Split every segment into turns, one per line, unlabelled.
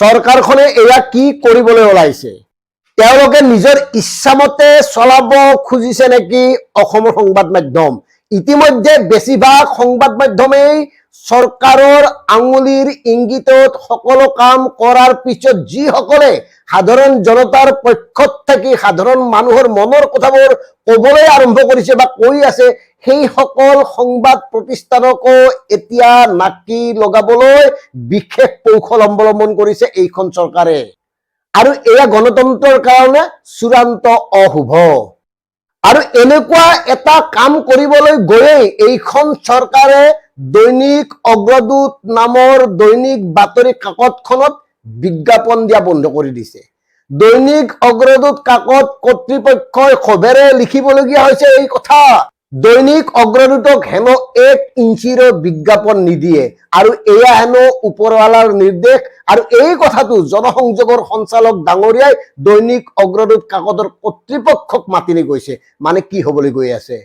চৰকাৰখনে এয়া কি কৰিবলৈ ওলাইছে? তেওঁলোকে নিজৰ ইচ্ছামতে চলাব খুজিছে নেকি অসমৰ সংবাদ মাধ্যম? ইতিমধ্যে বেছিভাগ সংবাদ মাধ্যমেই চৰকাৰৰ আঙুলিৰ ইংগিতত সকলো কাম কৰাৰ পিছত যিসকলে সাধাৰণ জনতাৰ পক্ষত থাকি সাধাৰণ মানুহৰ মনৰ কথাবোৰ ক'বলৈ আৰম্ভ কৰিছে বা কৈ আছে, সেই সকল সংবাদ প্ৰতিষ্ঠানকো এতিয়া নাকি লগাবলৈ বিশেষ কৌশল অৱলম্বন কৰিছে এইখন চৰকাৰে। আৰু এয়া গণতন্ত্ৰৰ কাৰণে চূড়ান্ত অশুভ। আৰু এনেকুৱা এটা কাম কৰিবলৈ গৈয়ে এইখন চৰকাৰে দৈনিক অগ্ৰদূত নামৰ দৈনিক বাতৰি কাকতখনত বিজ্ঞাপন দিয়া বন্ধ কৰি দিছে। দৈনিক অগ্ৰদূত কাকত কৰ্তৃপক্ষই ক্ষোভেৰে লিখিবলগীয়া হৈছে এই কথা। দৈনিক অগ্ৰদূতক হেনো 1 ইঞ্চিৰো বিজ্ঞাপন নিদিয়ে, আৰু এয়া হেনো ওপৰৱালাৰ নিৰ্দেশ। আৰু এই কথাটো জনসংযোগৰ সঞ্চালক ডাঙৰীয়াই দৈনিক অগ্ৰদূত কাকতৰ কৰ্তৃপক্ষক মাতি গৈছে। মানে কি হবলৈ গৈ আছে?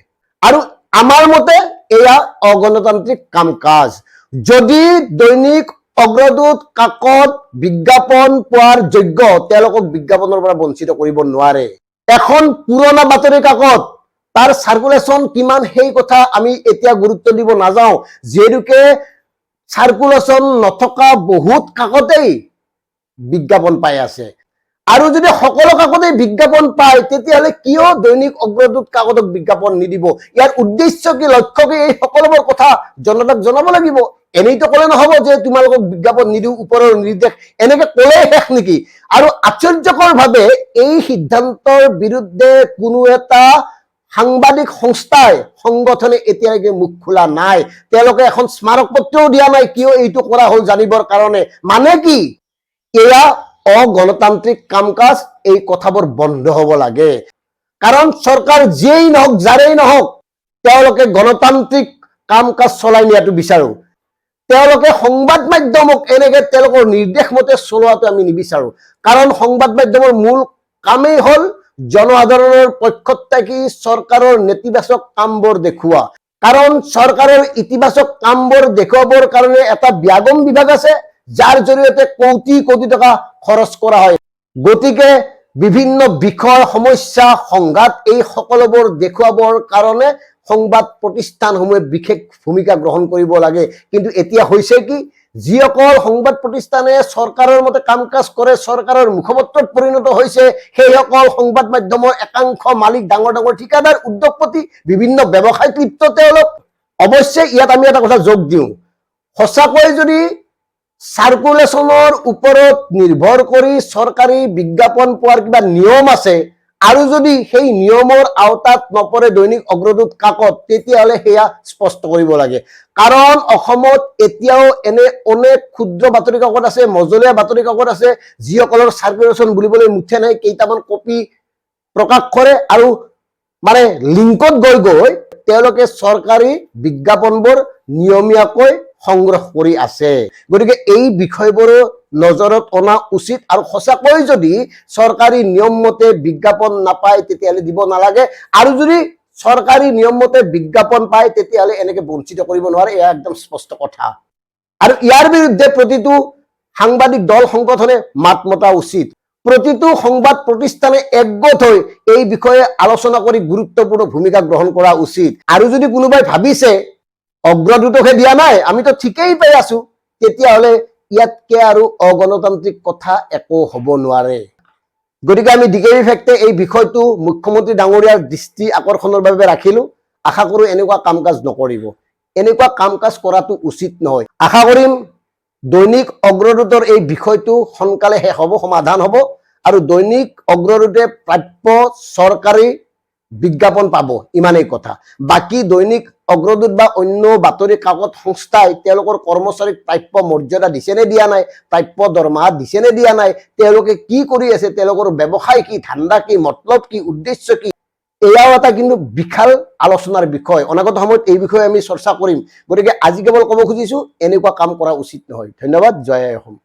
আৰু আমাৰ মতে এয়া অগণতান্ত্ৰিক কাম কাজ। যদি দৈনিক অগ্ৰদূত কাকত বিজ্ঞাপন পোৱাৰ যোগ্য, তেওঁলোকক বিজ্ঞাপনৰ পৰা বঞ্চিত কৰিব নোৱাৰে। এখন পুৰণা বাতৰি কাকত, তাৰ সাৰ্কুলেশন কিমান সেই কথা আমি এতিয়া গুৰুত্ব দিব নাযাওঁ, যিহেতুকে সাৰ্কুলেশন নথকা বহুত কাকতেই বিজ্ঞাপন পাই আছে। আৰু যদি সকলো কাকতেই বিজ্ঞাপন পায়, তেতিয়াহ'লে কিয় দৈনিক অগ্ৰদূত কাকতক বিজ্ঞাপন নিদিব? ইয়াৰ উদ্দেশ্য কি, লক্ষ্য কি, এই সকলোবোৰ কথা জনতাক জনাব লাগিব। এনেইতো ক'লে নহ'ব যে তোমালোকক বিজ্ঞাপন নিদিওঁ, ওপৰৰ নিৰ্দেশ, এনেকে ক'লেই শেষ নেকি? আৰু আশ্চৰ্যকৰভাৱে এই সিদ্ধান্তৰ বিৰুদ্ধে কোনো এটা সাংবাদিক সংস্থাই সংগঠনে এতিয়ালৈকে মুখ খোলা নাই। তেওঁলোকে এখন স্মাৰক পত্ৰও দিয়া নাই কিয় এইটো কৰা হ'ল জানিবৰ কাৰণে। মানে কি, এয়া অগণতান্ত্ৰিক কাম কাজ। এই কথাবোৰ বন্ধ হ'ব লাগে। কাৰণ চৰকাৰ যিয়েই নহওক, যাৰেই নহওক, তেওঁলোকে গণতান্ত্ৰিক কাম কাজ চলাই নিয়াটো বিচাৰো। তেওঁলোকে সংবাদ মাধ্যমক এনেকে তেওঁলোকৰ নিৰ্দেশ মতে চলোৱাটো আমি নিবিচাৰো। কাৰণ সংবাদ মাধ্যমৰ মূল কামেই হ'ল জনসাধাৰণৰ পক্ষত থাকি চৰকাৰৰ নেতিবাচক কামবোৰ দেখুওৱা। কাৰণ চৰকাৰৰ ইতিবাচক কামবোৰ দেখুৱাবৰ কাৰণে এটা ব্যাগম বিভাগ আছে, যাৰ জৰিয়তে কোটি কোটি টকা খৰচ কৰা হয়। গতিকে বিভিন্ন বিষয়, সমস্যা, সংঘাত এই সকলোবোৰ দেখুৱাবৰ কাৰণে সংবাদ প্ৰতিষ্ঠানসমূহে বিশেষ ভূমিকা গ্ৰহণ কৰিব লাগে। কিন্তু এতিয়া হৈছে কি, যিসকল সংবাদ প্ৰতিষ্ঠানে চৰকাৰৰ মতে কাম কাজ কৰে, চৰকাৰৰ মুখপত্ৰত পৰিণত হৈছে, সেইসকল সংবাদ মাধ্যমৰ একাংশ মালিক, ডাঙৰ ডাঙৰ ঠিকাদাৰ, উদ্যোগপতি, বিভিন্ন ব্যৱসায়িক লিপ্ত তেওঁলোক। অৱশ্যে ইয়াত আমি এটা কথা যোগ দিওঁ, সঁচাকৈ যদি সাৰ্কুলেশনৰ ওপৰত নিৰ্ভৰ কৰি চৰকাৰী বিজ্ঞাপন পোৱাৰ কিবা নিয়ম আছে, আৰু যদি সেই নিয়মৰ আওতাত নপৰে দৈনিক অগ্ৰদূত কাকত, তেতিয়াহ'লে সেয়া স্পষ্ট কৰিব লাগে। কাৰণ অসমত এতিয়াও এনে অনেক ক্ষুদ্ৰ বাতৰি কাকত আছে, মজলীয়া বাতৰি কাকত আছে, যিসকলৰ সাৰ্কুলেশন বুলিবলৈ মুঠে নাই, কেইটামান কপি প্ৰকাশ কৰে আৰু মানে লিংকত গৈ গৈ তেওঁলোকে চৰকাৰী বিজ্ঞাপনবোৰ নিয়মীয়াকৈ সংগ্ৰহ কৰি আছে। গতিকে এই বিষয়বোৰো নজৰত অনা উচিত। আৰু সঁচাকৈ যদি চৰকাৰী নিয়ম মতে বিজ্ঞাপন নাপায়, তেতিয়াহ'লে দিব নালাগে। আৰু যদি চৰকাৰী নিয়ম মতে বিজ্ঞাপন পায়, তেতিয়াহ'লে এনেকে বঞ্চিত কৰিব নোৱাৰে, এয়া একদম স্পষ্ট কথা। আৰু ইয়াৰ বিৰুদ্ধে প্ৰতিটো সাংবাদিক দল, সংগঠনে মাত মতা উচিত। প্ৰতিটো সংবাদ প্ৰতিষ্ঠানে একগোট হৈ এই বিষয়ে আলোচনা কৰি গুৰুত্বপূৰ্ণ ভূমিকা গ্ৰহণ কৰা উচিত। আৰু যদি কোনোবাই ভাবিছে অগ্ৰদূতকহে দিয়া নাই, আমিতো ঠিকেই পাই আছো, তেতিয়াহ'লে ইয়াতকে আৰু অগণতান্ত্ৰিক কথা একো হ'ব নোৱাৰে। গতিকে আমি ডিকেবি ফেক্টে এই বিষয়টো মুখ্যমন্ত্ৰী ডাঙৰীয়াৰ দৃষ্টি আকৰ্ষণৰ বাবে ৰাখিলো। আশা কৰো এনেকুৱা কাম কাজ নকৰিব। এনেকুৱা কাম কাজ কৰাটো উচিত নহয়। আশা কৰিম দৈনিক অগ্ৰদূতৰ এই বিষয়টো সোনকালে শেষ হ'ব, সমাধান হ'ব, আৰু দৈনিক অগ্ৰদূতে প্ৰাপ্য চৰকাৰী বিজ্ঞাপন পাব, ইমানেই কথা। বাকী দৈনিক অগ্ৰদূত বা অন্য বাতৰি কাকত সংস্থাই তেওঁলোকৰ কৰ্মচাৰীক প্ৰাপ্য মৰ্যাদা দিছে নে দিয়া নাই, প্ৰাপ্য দৰমহা দিছে নে দিয়া নাই, তেওঁলোকে কি কৰি আছে, তেওঁলোকৰ ব্যৱসায় কি, ধান্দা কি, মতলব কি, উদ্দেশ্য কি, এয়াও এটা কিন্তু বিশাল আলোচনাৰ বিষয়। অনাগত সময়ত এই বিষয়ে আমি চৰ্চা কৰিম। গতিকে আজি কেৱল ক'ব খুজিছো, এনেকুৱা কাম কৰা উচিত নহয়। ধন্যবাদ। জয় অসম।